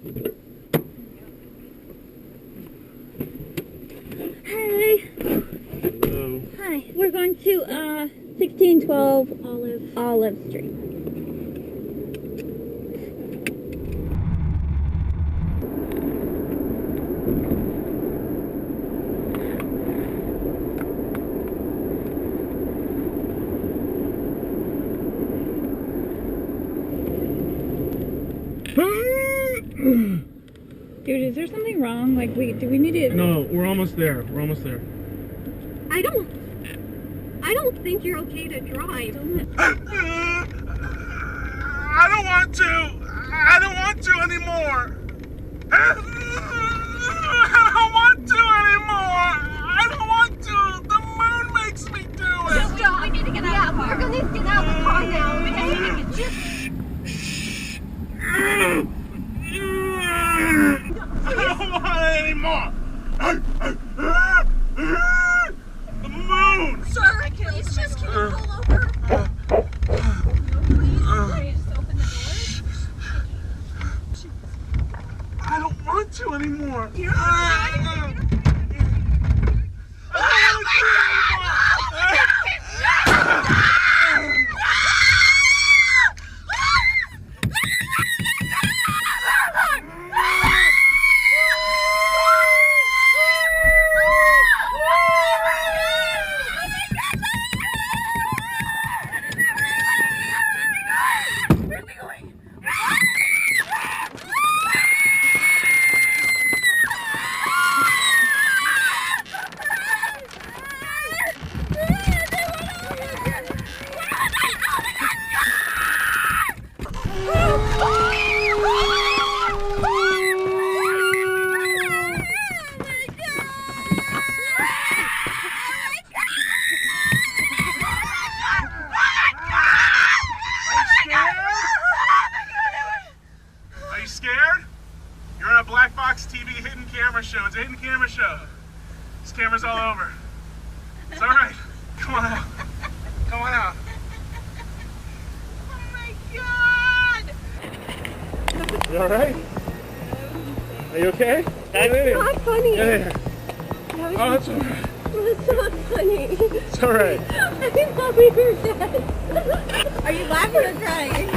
Hi. Hello. Hi. We're going to 1612 Olive Street. Dude, is there something wrong? Like, do we need to... No, we're almost there. We're almost there. I don't think you're okay to drive. I don't want to. I don't want to anymore. I don't want to anymore. I don't want to. The moon makes me do it. Stop. We need to get out of the car. We're going to get out of the car now. Okay? I don't want it anymore. The moon. Sir, please just can you pull over? No, please open the door. I don't want to anymore. You're I don't want to Black box TV hidden camera show. It's a hidden camera show. There's cameras all over. It's all right. Come on out. Come on out. Oh my God! You all right? Are you okay? It's not funny. Yeah. Oh, that's all right. It's not funny. It's all right. I thought we were dead. Are you laughing or crying?